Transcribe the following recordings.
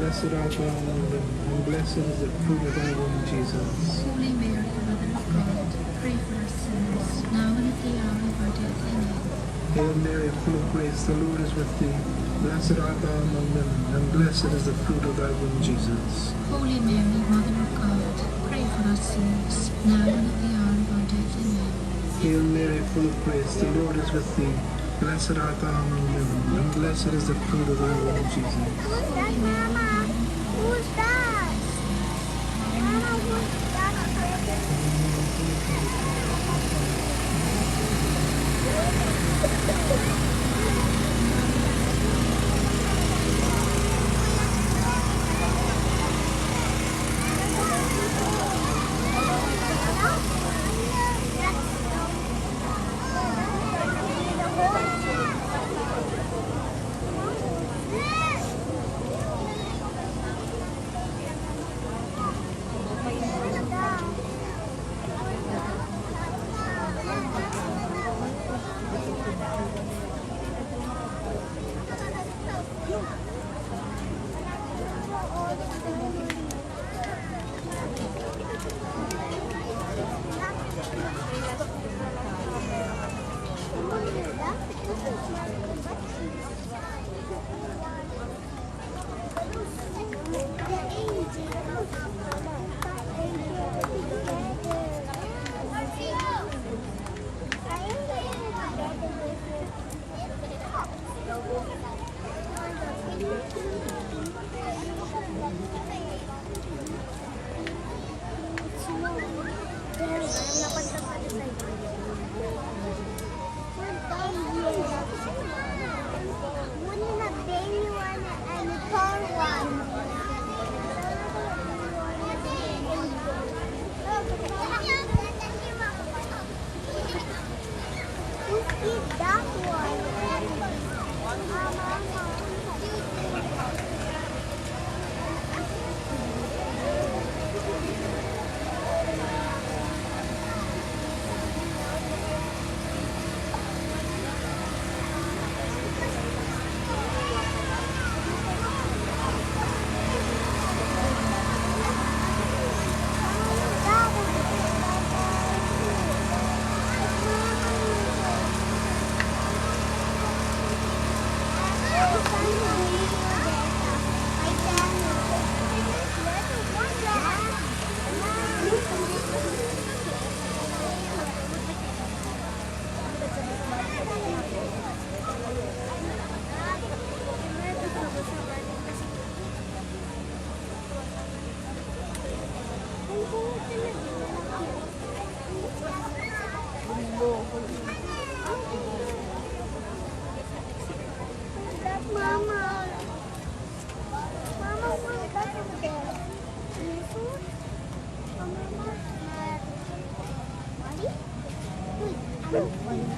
Blessed art thou among women, and blessed is the fruit of thy womb, Jesus. Holy Mary, Mother of God, pray for us sinners, now and at the hour of our death. Amen. Hail Mary, full of grace, the Lord is with thee. Blessed art thou among women, and blessed is the fruit of thy womb, Jesus. Holy Mary, Mother of God, pray for us sinners, now and at the hour of our death. Amen. Hail Mary, full of grace, the Lord is with thee. Blessed art thou among women, and blessed is the fruit of thy womb, Jesus. Who's that, Mama? Who's that? Mama, who's that? Mama. Mama, what's that over there? Seafood? Mama, Mommy? Wait,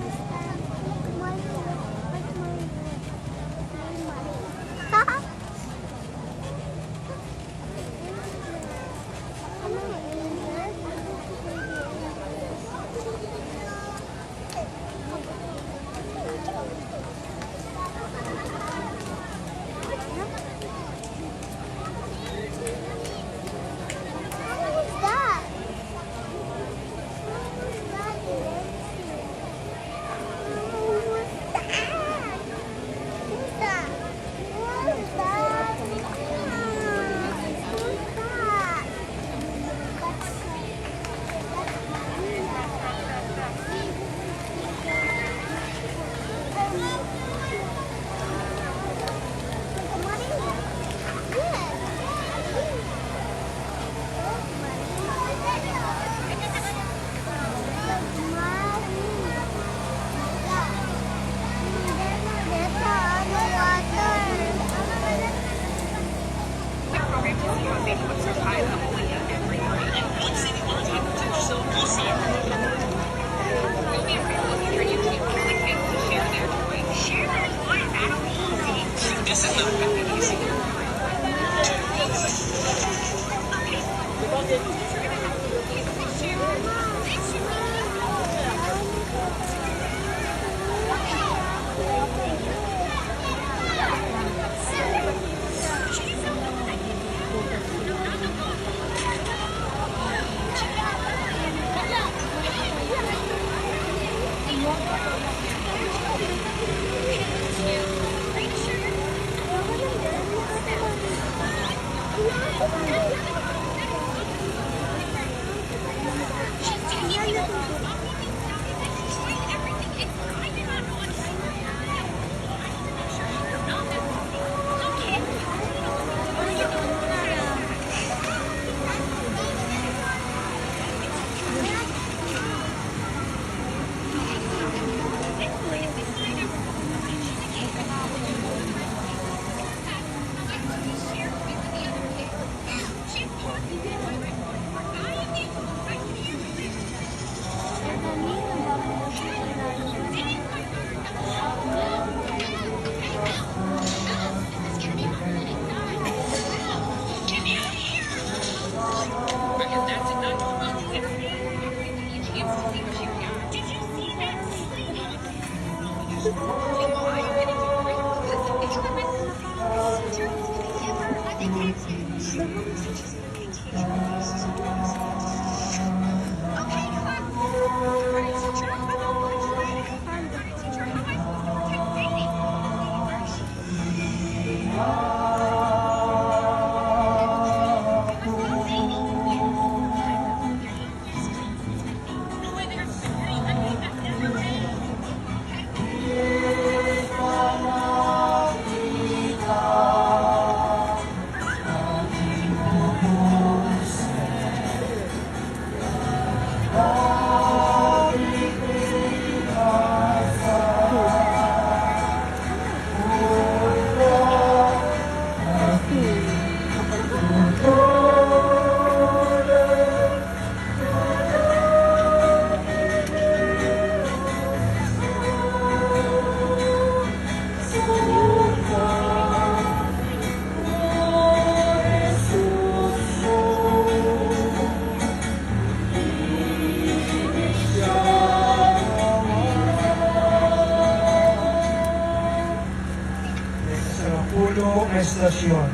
Estasyon.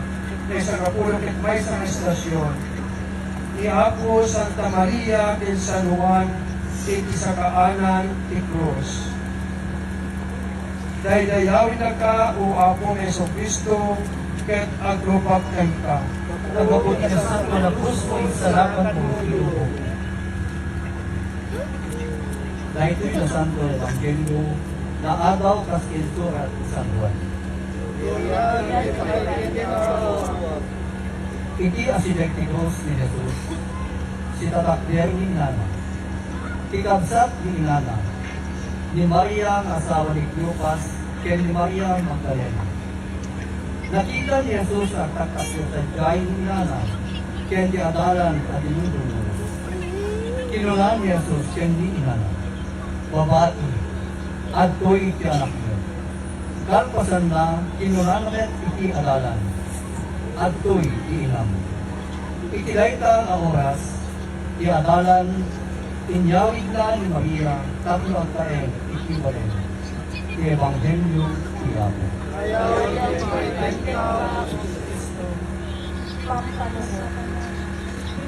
Sa kapulong kitmay sa estasyon. Ni ako Santa Maria del San Juan, iti sa kaanan ti Cruz. Daydayawin na ka, o Apo Yeso Cristo, ket agrobaptem ka. Nagabuti na sa malabos mo insalapan mo, Iubo. Dahil ito'y na Santo Evangelio, na agaw kas Kiltura at San Juan. Iti asidektikos ni Jesus, si tatakder ni Inana, ikabsat ni Inana, ni Maria ang asawa ni Cleopas, kaya ni Maria ang Magdalena. Nakita ni Jesus ang takasyotadyay ni Inana, kaya di adalan at inudunod. Kinunan ni Jesus kaya ni Inana, babae, at to'y iti anak niya. Kalpasan na, kinunan namin iti adalan, at to'y iinam. Itilayta ang oras, iadalan, inyawid na ni Maria, tatlo ang taeng ikiwalin. Evangelyo ni Apo.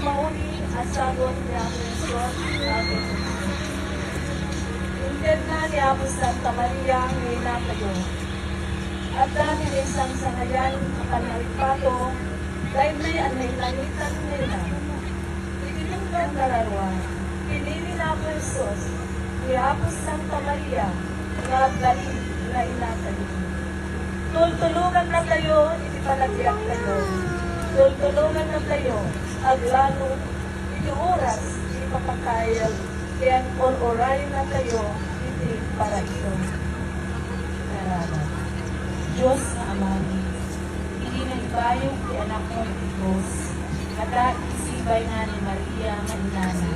Mauni at sagot ni Apo Yesus, sabi ko. Inted na ni Apo Santa Maria ang ina kayo. At dami ng isang sangayan ang panalipato, dahil may anay-langitan nila. Itinunggan kararwa, pinili na Apo Yesus, ni Apo Santa Maria, nga dali na ina kayo. Tultulugan na kayo, ipalagyan kayo. Tultulugan na kayo, aglalo, iti oras, ipapakayag, kaya oray na kayo, iti paraiso. Karana. Diyos na amami, hindi nagbayog ti anak mo iti Diyos, kada isibay na ni Maria nga inana,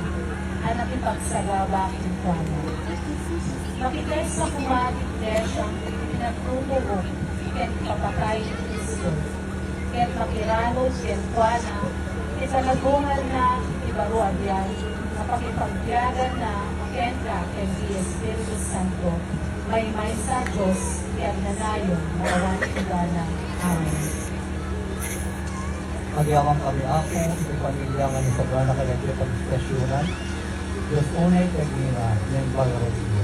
anak ipagsagaba kintuana. Makitay sa kumagit siyang pinagtumuo, ket papatay ni Kristo, ket makirano kintuana, italagungan na ibaruan yan, napakipagbiyagan na kenta ken di Espiritu Santo, may sa Diyos, kaya nanayon, marawan igana. Amen. Magyawang kami ako, iti pamilya nga ni Sagrada Kalendria Pag-Istasyonan, Diyos unay kagina, ng Pag-Arasyon.